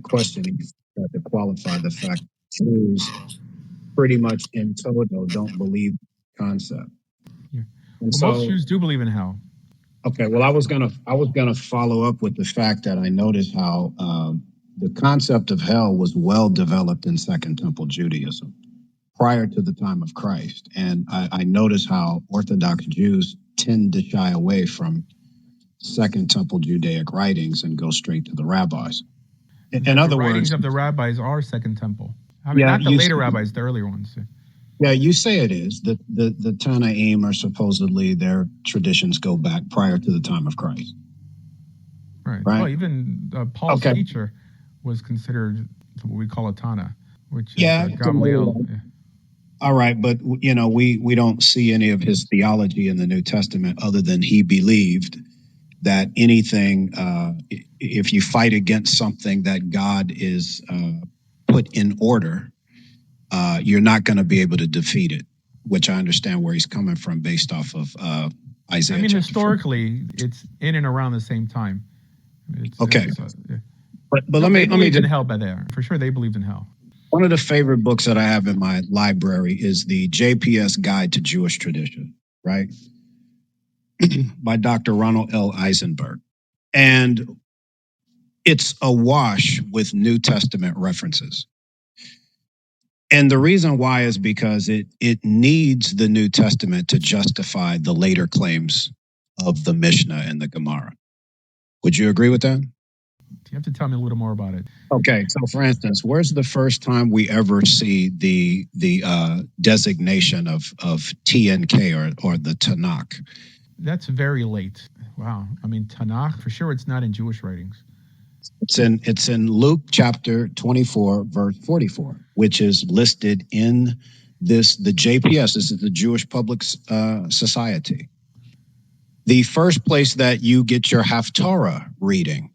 questioning to qualify the fact Jews pretty much in total don't believe the concept. Yeah. And Well, most so, Jews do believe in hell. okay, well, I was gonna follow up with the fact that I noticed how the concept of hell was well developed in Second Temple Judaism prior to the time of Christ, and I noticed how Orthodox Jews tend to shy away from Second Temple Judaic writings and go straight to the rabbis. In In fact, the other writings words, of the rabbis are Second Temple. I mean, yeah, not the later rabbis, the earlier ones. yeah, you say it is. The Tanaim are supposedly their traditions go back prior to the time of Christ, Right. right? Well, even Paul's Okay. teacher was considered what we call a Tana, which is Yeah. Gamaliel. Yeah. All right, but we don't see any of his theology in the New Testament other than he believed that anything, if you fight against something that God is put in order, you're not going to be able to defeat it. Which I understand where he's coming from based off of Isaiah. I mean, chapter 4. historically, it's in and around the same time. Okay. Yeah. But No, let they me believed in just, hell by there. For sure, they believed in hell. one of the favorite books that I have in my library is the JPS Guide to Jewish Tradition, right? By Dr. Ronald L. Eisenberg. And it's awash with New Testament references. And the reason why is because it needs the New Testament to justify the later claims of the Mishnah and the Gemara. Would you agree with that? You have to tell me a little more about it. Okay, so for instance, where's the first time we ever see the designation of TNK or the Tanakh? That's very late. Wow. I mean, Tanakh, for sure, it's not in Jewish writings. It's in Luke chapter 24, verse 44, which is listed in the JPS. This is the Jewish Public Society. The first place that you get your Haftarah reading,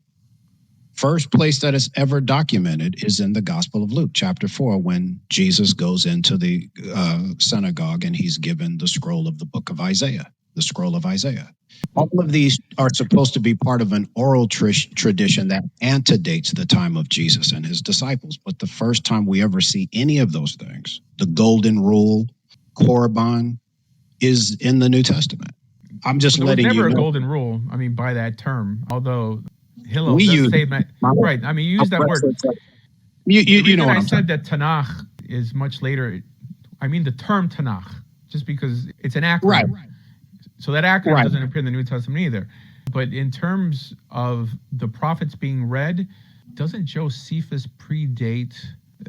first place that is ever documented, is in the Gospel of Luke, chapter 4, when Jesus goes into the synagogue and he's given the scroll of the book of Isaiah, the scroll of Isaiah. All of these are supposed to be part of an oral tradition that antedates the time of Jesus and his disciples. But the first time we ever see any of those things, the Golden Rule, Korban, is in the New Testament. I'm just letting you know. There was never a golden rule, I mean, by that term, although Hillel We does use say that. Right. I mean, you use that word. You know what I'm said saying. that Tanakh is much later. I mean, the term Tanakh, just because it's an acronym. Right. So that acronym doesn't appear in the New Testament either. But in terms of the prophets being read, doesn't Josephus predate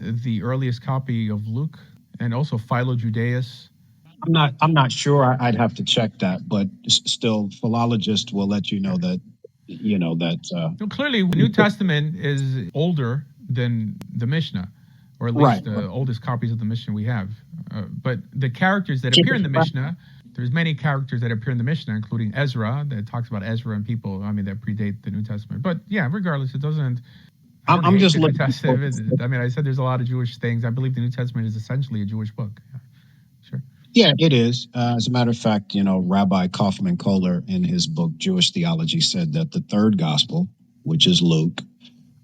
the earliest copy of Luke and also Philo Judaeus? I'm not sure. I'd have to check that, but still, philologists will let you know that. No, clearly, the New Testament is older than the Mishnah, or at least the oldest copies of the Mishnah we have. But the characters that appear in the Mishnah, there's many characters that appear in the Mishnah, including Ezra, that talks about Ezra and people, I mean, that predate the New Testament. But yeah, regardless, it doesn't. I'm just looking. I mean, I said there's a lot of Jewish things. I believe the New Testament is essentially a Jewish book. Yeah, sure. Yeah, it is. As a matter of fact, Rabbi Kaufman Kohler in his book Jewish Theology said that the third gospel, which is Luke,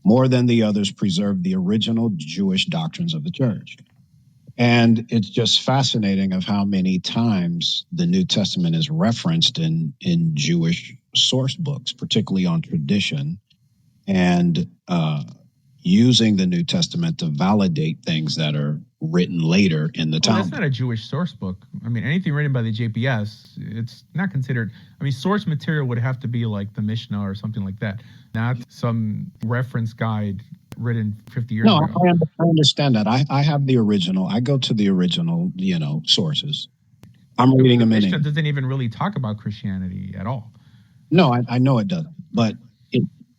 more than the others, preserved the original Jewish doctrines of the church. And it's just fascinating of how many times the New Testament is referenced in Jewish source books, particularly on tradition, and using the New Testament to validate things that are written later in the Talmud. That's not a Jewish source book. I mean, anything written by the JPS, it's not considered. I mean, source material would have to be like the Mishnah or something like that, not some reference guide written 50 years ago. No, I understand that. I have the original. I go to the original, sources. I'm reading them in English. The Mishnah doesn't even really talk about Christianity at all. No, I know it doesn't, but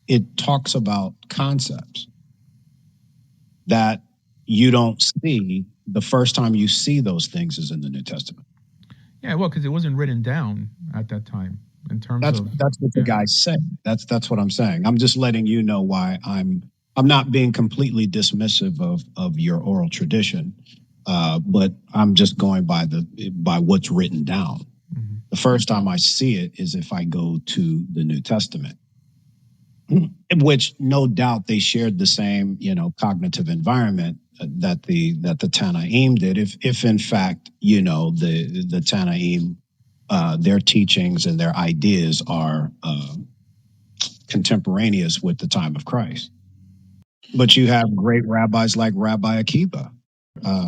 it talks about concepts that you don't see. The first time you see those things is in the New Testament. Yeah, well, because it wasn't written down at that time in terms of. That's what the guys say. That's what I'm saying. I'm just letting you know why I'm not being completely dismissive of your oral tradition, but I'm just going by what's written down. Mm-hmm. The first time I see it is if I go to the New Testament. which no doubt they shared the same, cognitive environment that the Tanaim did. If in fact, the Tanaim, their teachings and their ideas are contemporaneous with the time of Christ. But you have great rabbis like Rabbi Akiva.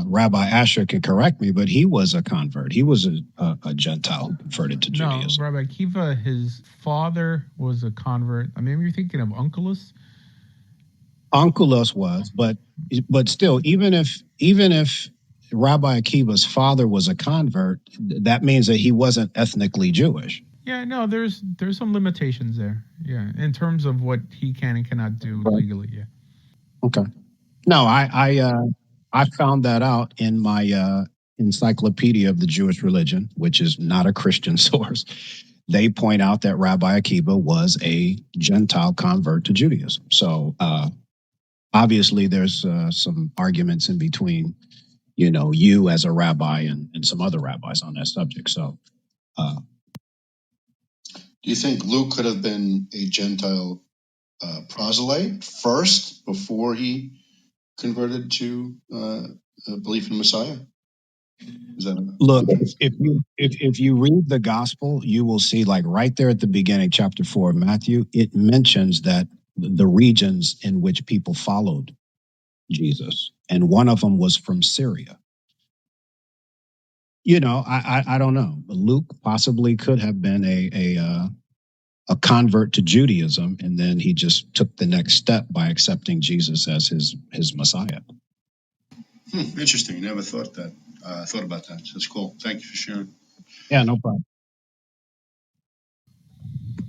Rabbi Asher can correct me, but he was a convert. He was a Gentile who converted to Judaism. No, Rabbi Akiva, his father was a convert. I mean, you're thinking of Onkelos. Onkelos was, but still, even if Rabbi Akiva's father was a convert, that means that he wasn't ethnically Jewish. Yeah, no, there's some limitations there. Yeah, in terms of what he can and cannot do legally. Yeah. Okay. No, I found that out in my Encyclopedia of the Jewish Religion, which is not a Christian source. They point out that Rabbi Akiva was a Gentile convert to Judaism. So obviously, there's some arguments in between, you as a rabbi and some other rabbis on that subject. So, do you think Luke could have been a Gentile proselyte first before he converted to belief in Messiah? Look, if you read the gospel, you will see, like right there at the beginning, chapter 4 of Matthew, it mentions that the regions in which people followed Jesus, and one of them was from Syria. I don't know. Luke possibly could have been a convert to Judaism, and then he just took the next step by accepting Jesus as his Messiah. Interesting. Never thought about that. That's cool. Thank you for sharing. Yeah, no problem.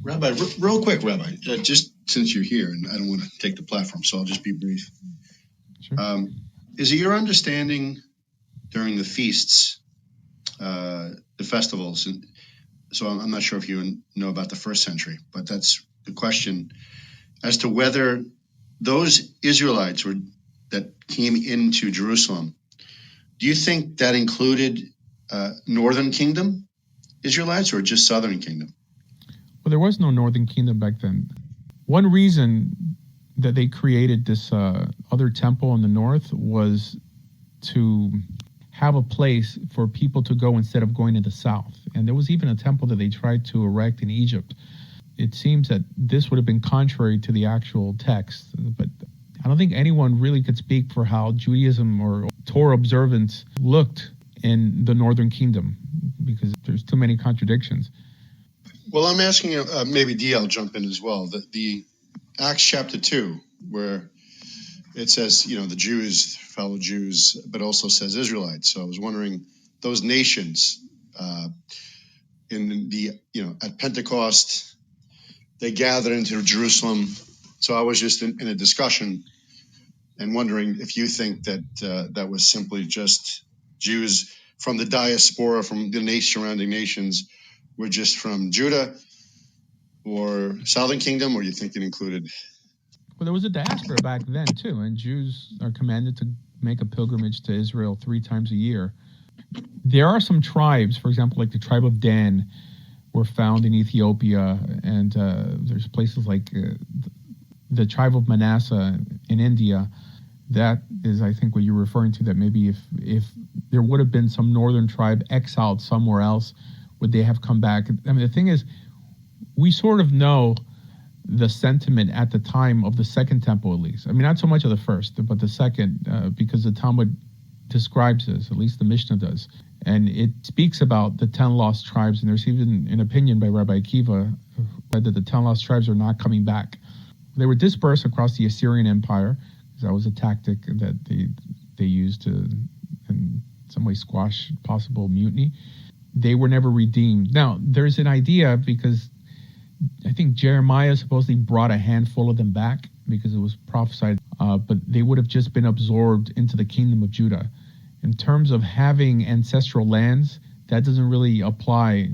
Rabbi, real quick, Rabbi, just since you're here, and I don't want to take the platform, so I'll just be brief. Sure. Is it your understanding during the feasts, the festivals, and so I'm not sure if you know about the first century, but that's the question as to whether those Israelites that came into Jerusalem, do you think that included Northern Kingdom Israelites or just Southern Kingdom? Well, there was no Northern Kingdom back then. One reason that they created this other temple in the north was to have a place for people to go instead of going to the south. And there was even a temple that they tried to erect in Egypt. It seems that this would have been contrary to the actual text, but I don't think anyone really could speak for how Judaism or Torah observance looked in the Northern Kingdom, because there's too many contradictions. Well, I'm asking you, maybe DL jump in as well, the Acts chapter 2, where it says, the Jews, fellow Jews, but also says Israelites. So I was wondering, those nations in the, at Pentecost, they gathered into Jerusalem. So I was just in a discussion and wondering if you think that that was simply just Jews from the diaspora, from the surrounding nations, were just from Judah or Southern Kingdom, or you think it included? Well, there was a diaspora back then too, and Jews are commanded to make a pilgrimage to Israel 3 times a year. There are some tribes, for example, like the tribe of Dan, were found in Ethiopia, and there's places like the tribe of Manasseh in India. That is, I think, what you're referring to, that maybe if there would have been some northern tribe exiled somewhere else, would they have come back? I mean, the thing is, we sort of know the sentiment at the time of the second temple, at least. I mean, not so much of the first, but the second, because the Talmud describes this, at least the Mishnah does. And it speaks about the 10 lost tribes, and there's even an opinion by Rabbi Akiva that the 10 lost tribes are not coming back. They were dispersed across the Assyrian Empire, because that was a tactic that they used to, in some way, squash possible mutiny. They were never redeemed. Now, there's an idea, because I think Jeremiah supposedly brought a handful of them back because it was prophesied, but they would have just been absorbed into the kingdom of Judah. In terms of having ancestral lands, that doesn't really apply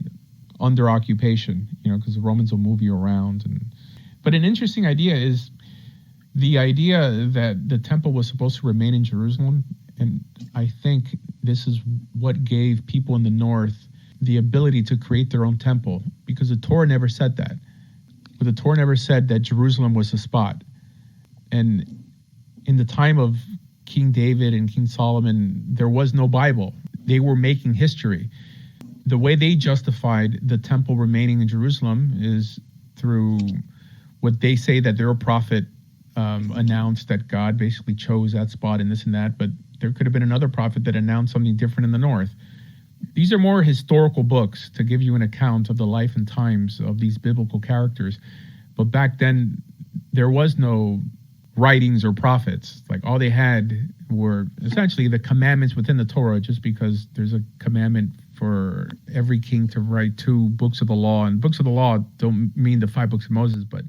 under occupation, because the Romans will move you around. But an interesting idea is the idea that the temple was supposed to remain in Jerusalem. And I think this is what gave people in the north the ability to create their own temple, because the Torah never said that. but the Torah never said that Jerusalem was the spot. And in the time of King David and King Solomon, there was no Bible. They were making history. The way they justified the temple remaining in Jerusalem is through what they say that their prophet announced that God basically chose that spot and this and that, but there could have been another prophet that announced something different in the north. These are more historical books to give you an account of the life and times of these biblical characters. But back then, there was no writings or prophets. Like, all they had were essentially the commandments within the Torah, just because there's a commandment for every king to write 2 books of the law. And books of the law don't mean the 5 books of Moses, but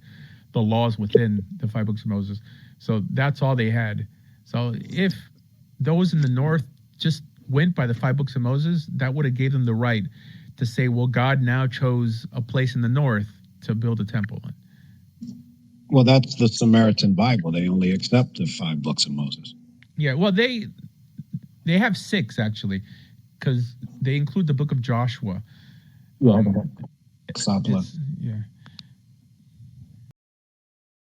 the laws within the 5 books of Moses. So that's all they had. So if those in the north just went by the 5 books of Moses, that would have gave them the right to say, well, God now chose a place in the north to build a temple. Well, that's the Samaritan Bible. They only accept the 5 books of Moses. Yeah, well, they have 6 actually, because they include the book of Joshua. Yeah. Yeah.